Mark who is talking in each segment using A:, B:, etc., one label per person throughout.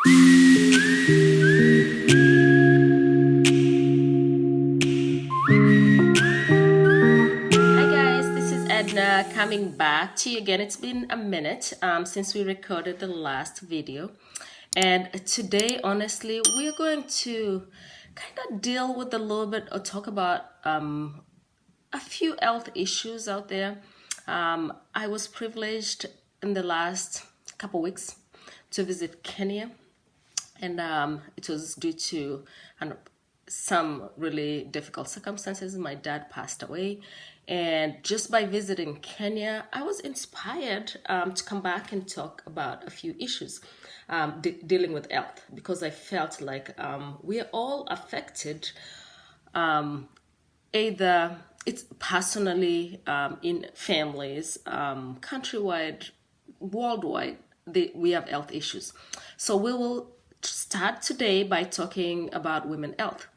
A: Hi guys, this is Edna coming back to you again. It's been a minute since we recorded the last video, and today, honestly, we're going to kind of deal with a little bit or talk about a few health issues out there. I was privileged in the last couple weeks to visit Kenya, and it was due to some really difficult circumstances. My dad passed away, and just by visiting Kenya, I was inspired to come back and talk about a few issues dealing with health, because I felt like we are all affected, either it's personally, in families, countrywide, worldwide, we have health issues. So we will start today by talking about women health.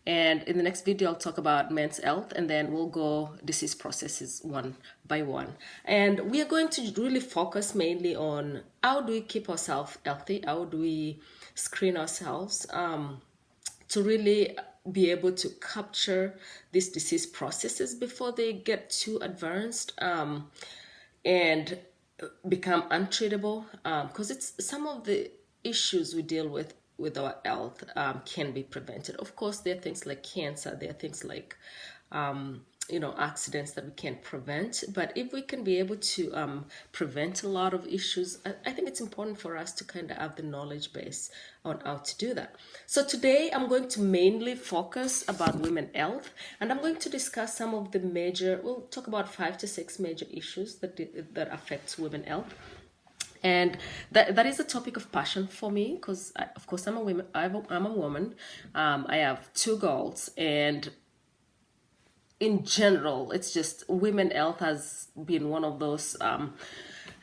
A: And in the next video, I'll talk about men's health, and then we'll go disease processes one by one. And we are going to really focus mainly on how do we keep ourselves healthy? How do we screen ourselves to really be able to capture these disease processes before they get too advanced and become untreatable, because it's some of the issues we deal with our health can be prevented. Of course, there are things like cancer, there are things like accidents that we can't prevent, but if we can be able to prevent a lot of issues, I think it's important for us to kind of have the knowledge base on how to do that. So today I'm going to mainly focus about women health, and I'm going to discuss some of the we'll talk about 5 to 6 major issues that affects women health. And that is a topic of passion for me, because of course I'm a woman. I'm a woman. I have 2 girls, and in general, it's just women health has been one of those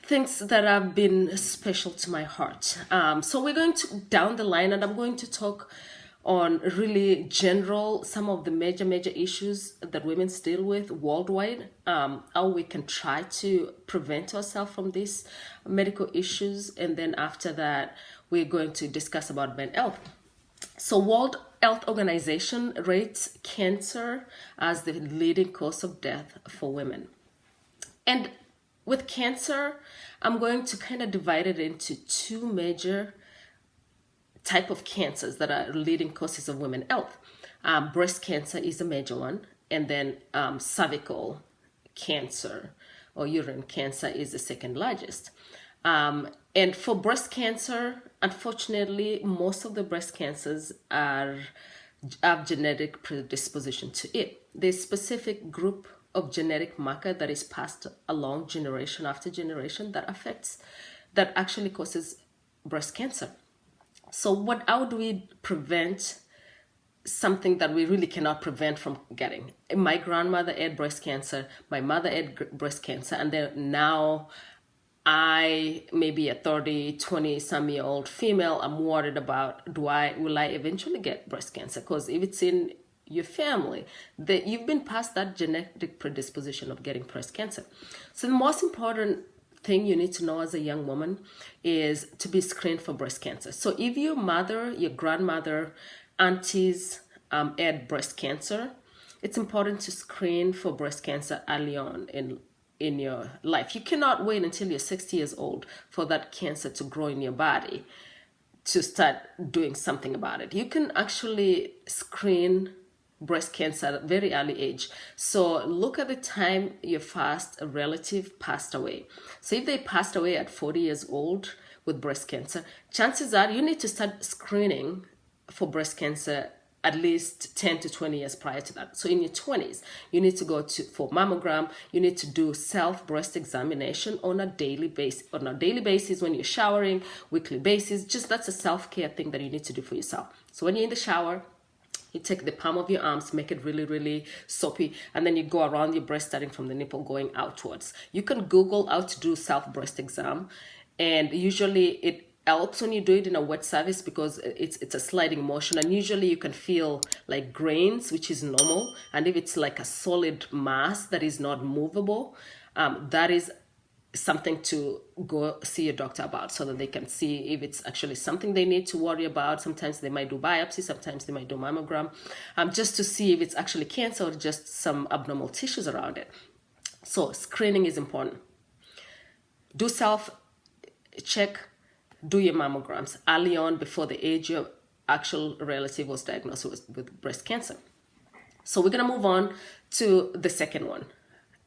A: things that have been special to my heart. So we're going to down the line, and I'm going to talk on really general, some of the major issues that women deal with worldwide, how we can try to prevent ourselves from these medical issues, and then after that, we're going to discuss about men's health. So World Health Organization rates cancer as the leading cause of death for women. And with cancer, I'm going to kind of divide it into 2 major type of cancers that are leading causes of women health. Breast cancer is a major one, and then cervical cancer or uterine cancer is the second largest. And for breast cancer, unfortunately, most of the breast cancers have genetic predisposition to it. There's specific group of genetic marker that is passed along generation after generation that actually causes breast cancer. So how do we prevent something that we really cannot prevent from getting? My grandmother had breast cancer, my mother had breast cancer, and then now I, maybe a 20 some year old female, I'm worried about, will I eventually get breast cancer? Because if it's in your family, that you've been past that genetic predisposition of getting breast cancer. So the most important thing you need to know as a young woman is to be screened for breast cancer. So if your mother, your grandmother, aunties had breast cancer, it's important to screen for breast cancer early on in your life. You cannot wait until you're 60 years old for that cancer to grow in your body to start doing something about it. You can actually screen breast cancer at a very early age. So look at the time your a relative passed away. So if they passed away at 40 years old with breast cancer, chances are you need to start screening for breast cancer at least 10 to 20 years prior to that. So in your 20s, you need to go for mammogram. You need to do self breast examination on a daily basis. On a daily basis, when you're showering, weekly basis. Just that's a self-care thing that you need to do for yourself. So when you're in the shower, you take the palm of your arms, make it really soapy, and then you go around your breast, starting from the nipple going outwards. You can Google how to do self breast exam, and usually it helps when you do it in a wet surface, because it's a sliding motion, and usually you can feel like grains, which is normal. And if it's like a solid mass that is not movable, that is something to go see a doctor about so that they can see if it's actually something they need to worry about. Sometimes they might do biopsy, sometimes they might do mammogram, just to see if it's actually cancer or just some abnormal tissues around it. So screening is important. Do self check, do your mammograms early on before the age your actual relative was diagnosed with breast cancer. So we're going to move on to the second one.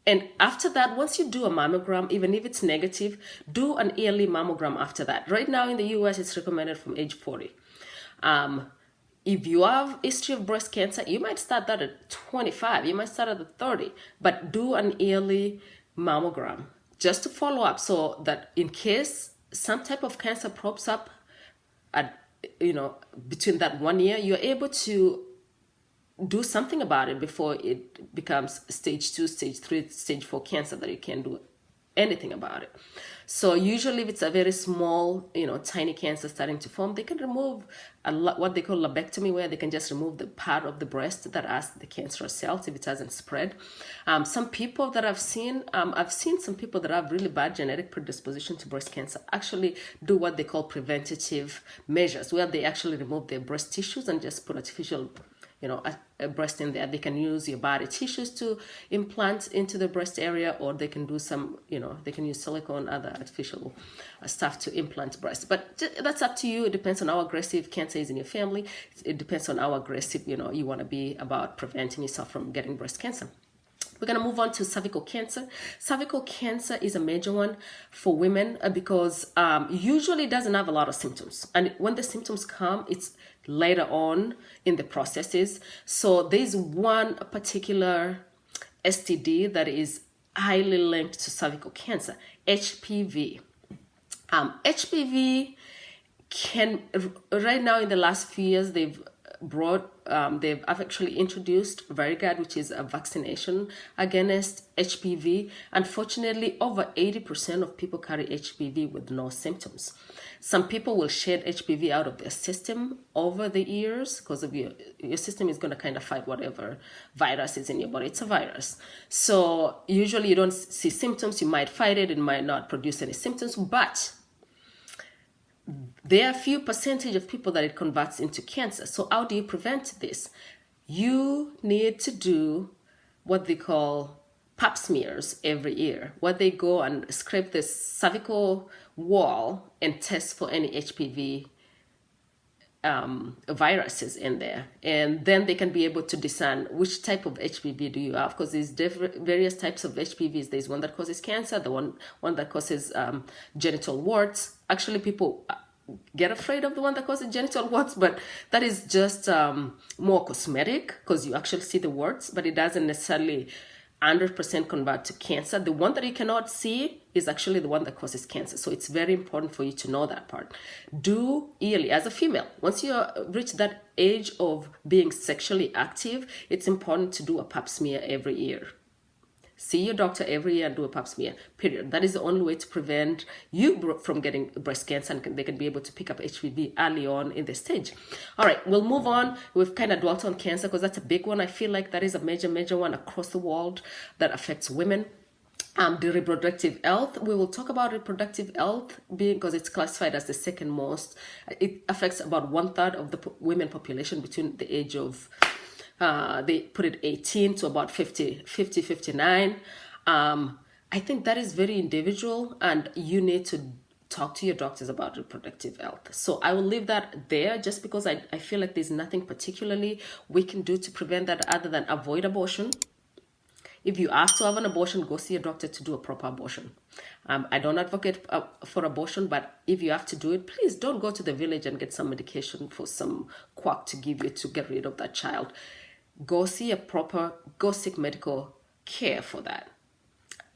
A: And after that, once you do a mammogram, even if it's negative, do an yearly mammogram after that. Right now in the US, it's recommended from age 40. If you have history of breast cancer, you might start that at 25, you might start at 30, but do an yearly mammogram just to follow up so that in case some type of cancer pops up at, between that 1 year, you're able to do something about it before it becomes stage 2, stage 3, stage 4 cancer that you can't do anything about it. So usually if it's a very small, tiny cancer starting to form, they can remove what they call lobectomy, where they can just remove the part of the breast that has the cancerous cells if it hasn't spread. Some people that I've seen some people that have really bad genetic predisposition to breast cancer actually do what they call preventative measures, where they actually remove their breast tissues and just put artificial a breast in there. They can use your body tissues to implant into the breast area, or they can do some, they can use silicone, other artificial stuff to implant breast. But that's up to you. It depends on how aggressive cancer is in your family. It depends on how aggressive, you want to be about preventing yourself from getting breast cancer. We're going to move on to cervical cancer. Cervical cancer is a major one for women because usually it doesn't have a lot of symptoms. And when the symptoms come, it's later on in the processes. So there's one particular STD that is highly linked to cervical cancer, HPV. HPV right now in the last few years, they've actually introduced Varigard, which is a vaccination against HPV. Unfortunately, over 80% of people carry HPV with no symptoms. Some people will shed HPV out of their system over the years because of your system is going to kind of fight whatever virus is in your body. It's a virus. So usually you don't see symptoms. You might fight it. It might not produce any symptoms, but there are a few percentage of people that it converts into cancer. So how do you prevent this? You need to do what they call pap smears every year, where they go and scrape the cervical wall and test for any HPV viruses in there. And then they can be able to discern which type of HPV do you have, because there's various types of HPVs. There's one that causes cancer, the one that causes genital warts. Actually, people get afraid of the one that causes genital warts, but that is just more cosmetic because you actually see the warts, but it doesn't necessarily 100% convert to cancer. The one that you cannot see is actually the one that causes cancer. So it's very important for you to know that part. Do yearly as a female. Once you reach that age of being sexually active, it's important to do a pap smear every year. See your doctor every year and do a pap smear, period. That is the only way to prevent you from getting breast cancer, and they can be able to pick up HPV early on in the stage. All right, we'll move on. We've kind of dwelt on cancer because that's a big one. I feel like that is a major one across the world that affects women. The reproductive health, we will talk about reproductive health because it's classified as the second most. It affects about 1/3 of the women population between the age of they put it 18 to about 59. I think that is very individual, and you need to talk to your doctors about reproductive health. So I will leave that there just because I feel like there's nothing particularly we can do to prevent that other than avoid abortion. If you have to have an abortion, go see a doctor to do a proper abortion. I don't advocate for abortion, but if you have to do it, please don't go to the village and get some medication for some quack to give you to get rid of that child. Go seek medical care for that.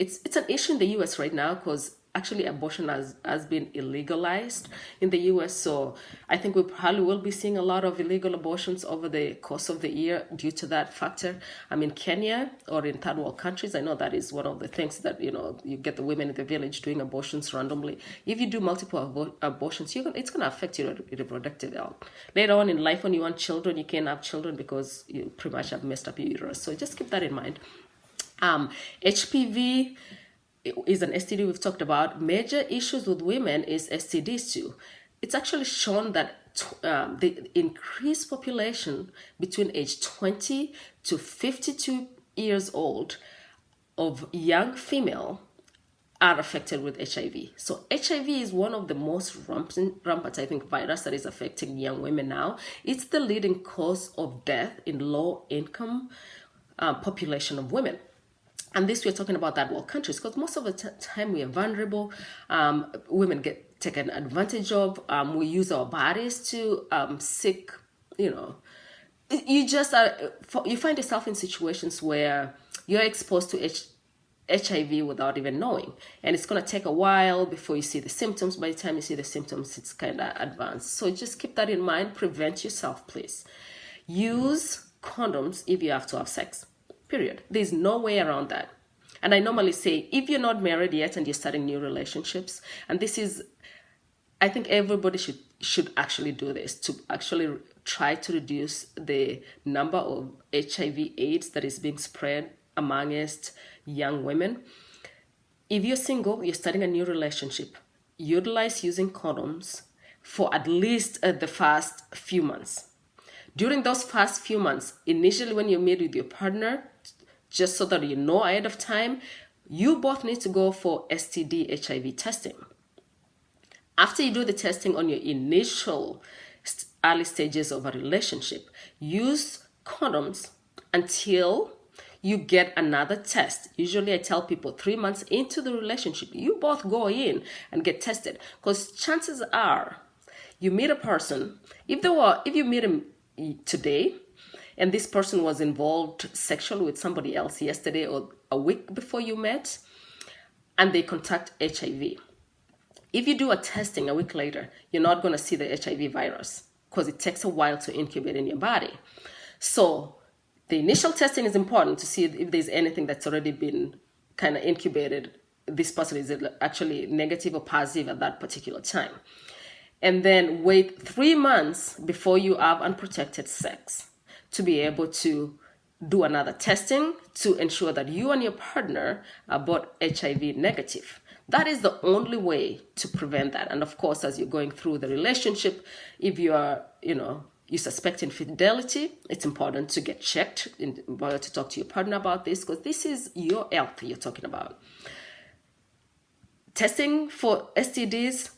A: It's an issue in the US right now because actually abortion has been illegalized in the US. So I think we probably will be seeing a lot of illegal abortions over the course of the year due to that factor. In Kenya or in third world countries, I know that is one of the things that, you get the women in the village doing abortions randomly. If you do multiple abortions, it's going to affect your reproductive health. Later on in life, when you want children, you can't have children because you pretty much have messed up your uterus. So just keep that in mind. HPV, is an STD we've talked about. Major issues with women is STDs too. It's actually shown that the increased population between age 20 to 52 years old of young female are affected with HIV. So HIV is one of the most rampant, I think, virus that is affecting young women now. It's the leading cause of death in low-income population of women. And this, we're talking about third world countries, because most of the time we are vulnerable. Women get taken advantage of. We use our bodies to seek, you just you find yourself in situations where you're exposed to HIV without even knowing. And it's going to take a while before you see the symptoms. By the time you see the symptoms, it's kind of advanced. So just keep that in mind. Prevent yourself, please. Use condoms if you have to have sex. Period. There's no way around that. And I normally say, if you're not married yet and you're starting new relationships, and this is, I think everybody should actually do this to actually try to reduce the number of HIV/AIDS that is being spread amongst young women. If you're single, you're starting a new relationship, utilize using condoms for at least the first few months. During those first few months, initially when you meet with your partner, just so that you know ahead of time, you both need to go for STD HIV testing. After you do the testing on your initial early stages of a relationship, use condoms until you get another test. Usually I tell people 3 months into the relationship, you both go in and get tested, because chances are you meet a person, if you meet him today and this person was involved sexually with somebody else yesterday or a week before you met, and they contact HIV, if you do a testing a week later, you're not going to see the HIV virus, because it takes a while to incubate in your body. So the initial testing is important to see if there's anything that's already been kind of incubated. This person is actually negative or positive at that particular time. And then wait 3 months before you have unprotected sex to be able to do another testing to ensure that you and your partner are both HIV negative. That is the only way to prevent that. And of course, as you're going through the relationship, if you are, you suspect infidelity, it's important to get checked in order to talk to your partner about this, because this is your health you're talking about. Testing for STDs,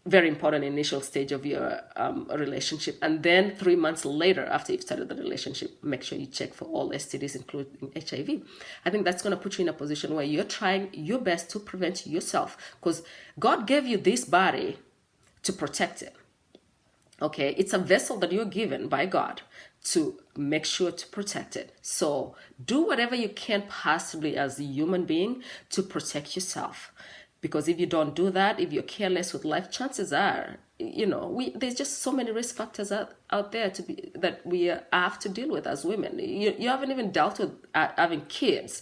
A: very important initial stage of your relationship. And then 3 months later, after you've started the relationship, make sure you check for all STDs, including HIV. I think that's going to put you in a position where you're trying your best to prevent yourself, because God gave you this body to protect it. Okay, it's a vessel that you're given by God to make sure to protect it. So do whatever you can possibly as a human being to protect yourself. Because if you don't do that, if you're careless with life, chances are, there's just so many risk factors out there that we have to deal with as women. You haven't even dealt with having kids,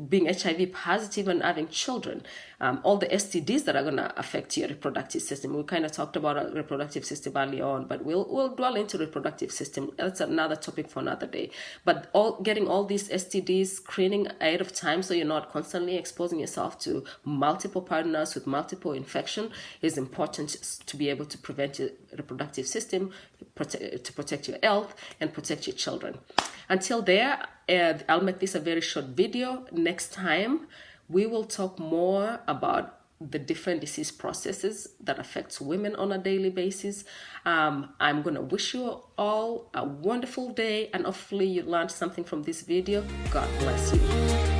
A: being HIV positive and having children, all the STDs that are going to affect your reproductive system. We kind of talked about our reproductive system early on, but we'll dwell into reproductive system. That's another topic for another day. But getting all these STDs, screening ahead of time so you're not constantly exposing yourself to multiple partners with multiple infection is important to be able to prevent your reproductive system, to protect your health and protect your children. Until there, I'll make this a very short video. Next time, we will talk more about the different disease processes that affects women on a daily basis. I'm going to wish you all a wonderful day, and hopefully you learned something from this video. God bless you.